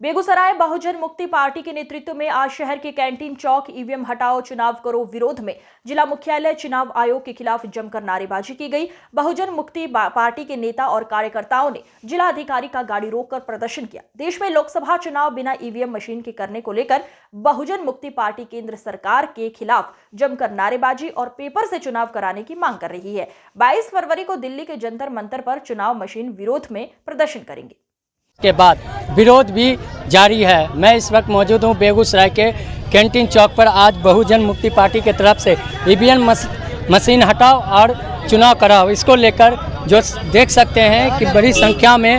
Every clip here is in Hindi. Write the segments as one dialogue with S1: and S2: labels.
S1: बेगूसराय बहुजन मुक्ति पार्टी के नेतृत्व में आज शहर के कैंटीन चौक ईवीएम हटाओ चुनाव करो विरोध में जिला मुख्यालय चुनाव आयोग के खिलाफ जमकर नारेबाजी की गई। बहुजन मुक्ति पार्टी के नेता और कार्यकर्ताओं ने जिला अधिकारी का गाड़ी रोककर प्रदर्शन किया। देश में लोकसभा चुनाव बिना ईवीएम मशीन के करने को लेकर बहुजन मुक्ति पार्टी केंद्र सरकार के खिलाफ जमकर नारेबाजी और पेपर से चुनाव कराने की मांग कर रही है। 22 फरवरी को दिल्ली के जंतर मंतर पर चुनाव मशीन विरोध में प्रदर्शन करेंगे।
S2: के बाद विरोध भी जारी है। मैं इस वक्त मौजूद हूं बेगूसराय के कैंटीन चौक पर। आज बहुजन मुक्ति पार्टी की तरफ से ईवीएम मशीन हटाओ और चुनाव कराओ, इसको लेकर जो देख सकते हैं कि बड़ी संख्या में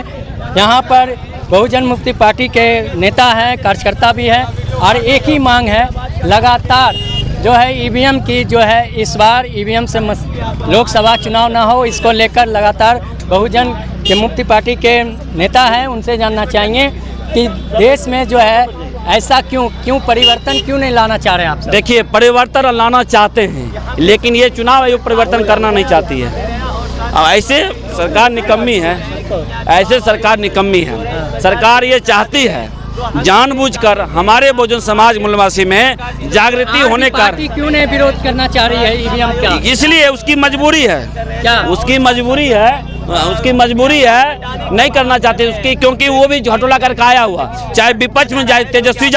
S2: यहां पर बहुजन मुक्ति पार्टी के नेता हैं, कार्यकर्ता भी हैं और एक ही मांग है, लगातार जो है ईवीएम की जो है इस बार ईवीएम से लोकसभा चुनाव ना हो, इसको लेकर लगातार बहुजन के मुक्ति पार्टी के नेता हैं, उनसे जानना चाहिए कि देश में जो है ऐसा क्यों परिवर्तन क्यों नहीं लाना चाह रहे हैं आप?
S3: देखिए, परिवर्तन लाना चाहते हैं लेकिन ये चुनाव आयोग परिवर्तन करना नहीं चाहती है। अब ऐसे सरकार निकम्मी है, ऐसे सरकार निकम्मी है। सरकार ये चाहती है जानबूझकर हमारे बहुजन समाज मूलवासी में जागृति होने का
S2: क्यों नहीं विरोध करना चाह रही है ईवीएम का?
S3: इसलिए उसकी मजबूरी है। क्या उसकी मजबूरी है? उसकी मजबूरी है, नहीं करना चाहते उसकी, क्योंकि वो भी घटोला करके आया हुआ, चाहे विपक्ष में जाए तेजस्वी,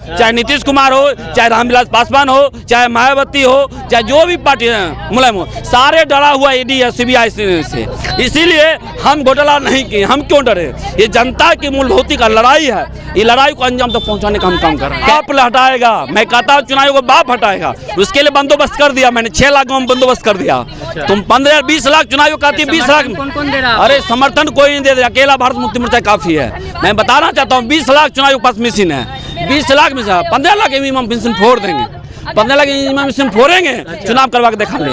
S3: चाहे नीतीश कुमार हो, चाहे रामविलास पासवान हो, चाहे मायावती हो, चाहे जो भी पार्टी है मुलायम हो, सारे डरा हुआ ईडी है, सीबीआई से। इसीलिए हम घोटाला नहीं किए। हम क्यों डरे? ये जनता की मूलभूति का लड़ाई है। ये लड़ाई को अंजाम तक पहुंचाने का हम काम कर रहे हैं। बाप हटाएगा, मैं कहता हूँ चुनाव को बाप हटाएगा। उसके लिए बंदोबस्त कर दिया मैंने, 6 लाख में बंदोबस्त कर दिया। तुम 15-20 लाख चुनाव कहती है, 20 लाख
S2: कौन दे रहा?
S3: अरे समर्थन कोई नहीं दे रहा, अकेला भारत मुक्ति मोर्चा काफी है। मैं बताना चाहता हूँ 20 लाख चुनाव के पास मशीन है। 20 लाख में से 15 लाख ईवीएम मशीन फोड़ देंगे, 15 लाख ईवीएम मशीन फोड़ेंगे, चुनाव करवा के दिखा ले।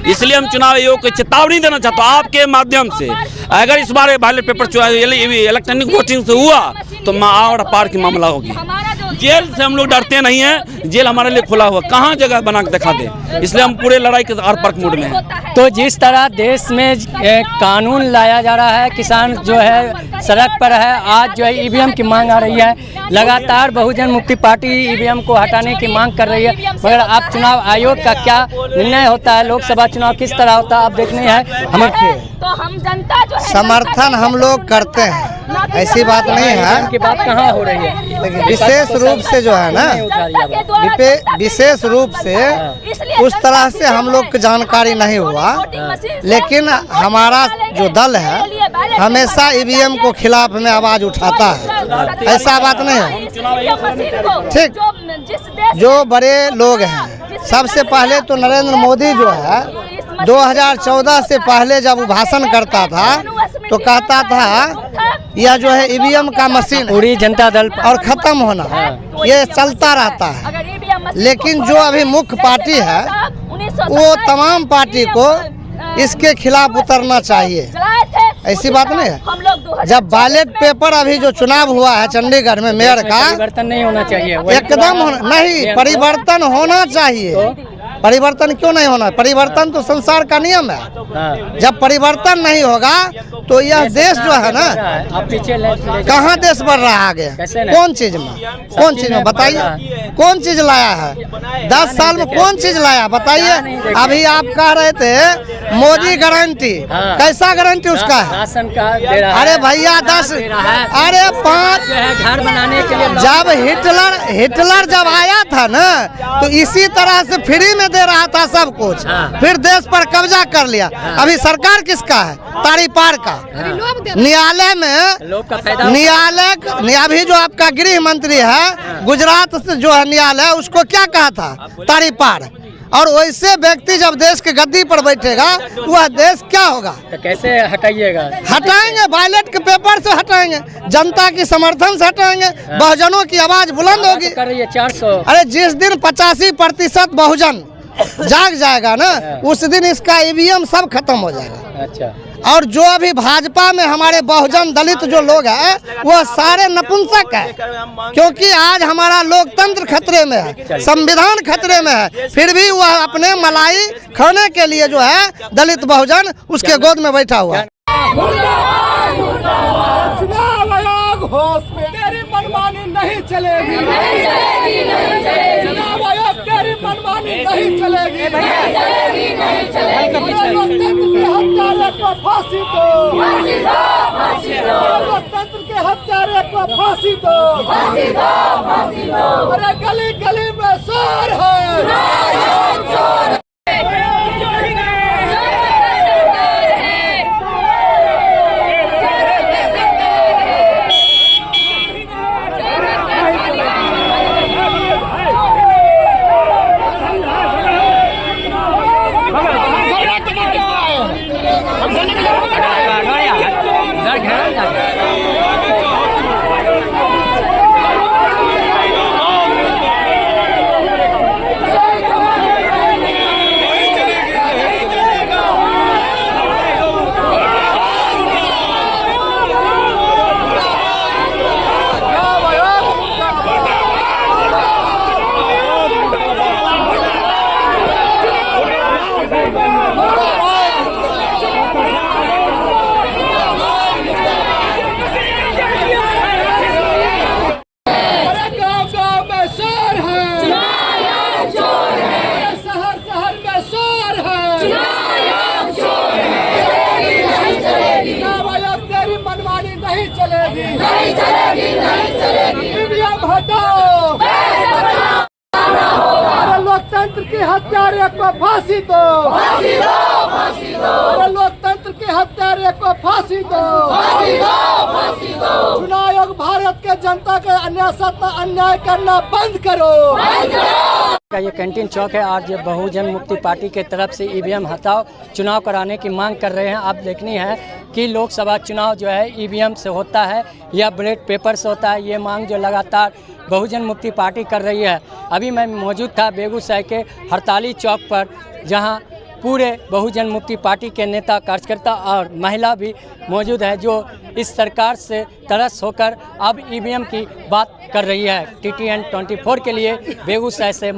S3: इसलिए हम चुनाव आयोग को चेतावनी देना चाहता हूँ आपके माध्यम से, अगर इस बार बैलेट पेपर इलेक्ट्रॉनिक वोटिंग से हुआ तो और पार की मामला होगी। जेल से हम लोग डरते नहीं हैं, जेल हमारे लिए खुला हुआ, कहाँ जगह बना के दिखा दे। इसलिए हम पूरे लड़ाई के आर पार मूड में हैं।
S2: तो जिस तरह देश में कानून लाया जा रहा है, किसान जो है सड़क पर है, आज जो है ईवीएम की मांग आ रही है, लगातार बहुजन मुक्ति पार्टी ईवीएम को हटाने की मांग कर रही है, मगर आप चुनाव आयोग का क्या निर्णय होता है, लोकसभा चुनाव किस तरह होता है, आप देखने हैं हमारे
S4: तो हम जनता जो है
S5: समर्थन हम लोग करते हैं, ऐसी बात नहीं है।
S2: की बात कहाँ हो रही है?
S5: लेकिन विशेष रूप से जो है ना, विशेष रूप से उस तरह से हम लोग को जानकारी नहीं हुआ, लेकिन हमारा जो दल है हमेशा ईवीएम को खिलाफ में आवाज उठाता है, ऐसा बात नहीं है। ठीक, जो बड़े लोग हैं, सबसे पहले तो नरेंद्र मोदी जो है 2014 से पहले जब वो भाषण करता था तो कहता था यह जो है ईवीएम का मशीन
S2: पूरी जनता दल
S5: और खत्म होना, ये चलता रहता है। लेकिन जो अभी मुख्य पार्टी है वो तमाम पार्टी को इसके खिलाफ उतरना चाहिए, ऐसी बात नहीं है। जब बैलेट पेपर अभी जो चुनाव हुआ है चंडीगढ़ में मेयर का,
S2: परिवर्तन नहीं होना चाहिए,
S5: एकदम नहीं, परिवर्तन होना चाहिए। परिवर्तन क्यों नहीं होना? परिवर्तन तो संसार का नियम है। जब परिवर्तन नहीं होगा तो यह देश जो है ना, कहाँ देश बढ़ रहा है आगे? कौन चीज में बताइए, कौन चीज लाया है? 10 साल में कौन चीज लाया बताइए? अभी आप कह रहे थे मोदी गारंटी, कैसा गारंटी उसका है?
S2: राशन का दे रहा है।
S5: अरे भैया 10, अरे 5
S2: घर बनाने के लिए
S5: जब हिटलर जब आया था ना तो इसी तरह से फ्री में दे रहा था सब कुछ, फिर देश पर कब्जा कर लिया। अभी सरकार किसका है? तारी पार का। न्यायालय में न्यायालय अभी जो आपका गृह मंत्री है गुजरात से जो है न्यायालय, उसको क्या कहा था? तारी पार। और वैसे व्यक्ति जब देश के गद्दी पर बैठेगा वह देश क्या होगा?
S2: तो कैसे हटाइएगा?
S5: हटाएंगे, बैलेट के पेपर से हटाएंगे, जनता की समर्थन से हटाएंगे, बहुजनों की आवाज बुलंद होगी।
S2: कर रही है 400।
S5: अरे जिस दिन 85% बहुजन जाग जाएगा ना, उस दिन इसका ईवीएम सब खत्म हो जाएगा।
S2: अच्छा।
S5: और जो अभी भाजपा में हमारे बहुजन दलित जो लोग हैं वो सारे नपुंसक है, क्योंकि आज हमारा लोकतंत्र खतरे में है, संविधान खतरे में है, फिर भी वह अपने मलाई खाने के लिए जो है दलित बहुजन उसके गोद में बैठा हुआ है।
S4: होश में तेरी मनमानी नहीं चलेगी, चुनाव आयोग तेरी मनमानी नहीं चलेगी, लोकतंत्र के हत्यारे को फांसी दो, लोकतंत्र के हत्यारे को फांसी दो, अरे गली गली में शोर है। ईवीएम हटाओ, लोकतंत्र के हत्यारे को फांसी दो, लोकतंत्र के हत्यारे को फांसी दो, चुनाव आयोग भारत के जनता के अन्याय करना बंद करो।
S2: ये कैंटीन चौक है। आज ये बहुजन मुक्ति पार्टी के तरफ से ईवीएम हटाओ, चुनाव कराने की मांग कर रहे हैं। आप देखनी है कि लोकसभा चुनाव जो है ईवीएम से होता है या बैलेट पेपर से होता है। ये मांग जो लगातार बहुजन मुक्ति पार्टी कर रही है। अभी मैं मौजूद था बेगूसराय के हड़ताली चौक पर, जहां पूरे बहुजन मुक्ति पार्टी के नेता, कार्यकर्ता और महिला भी मौजूद है, जो इस सरकार से तरस होकर अब ईवीएम की बात कर रही है। TTN 24 के लिए बेगूसराय से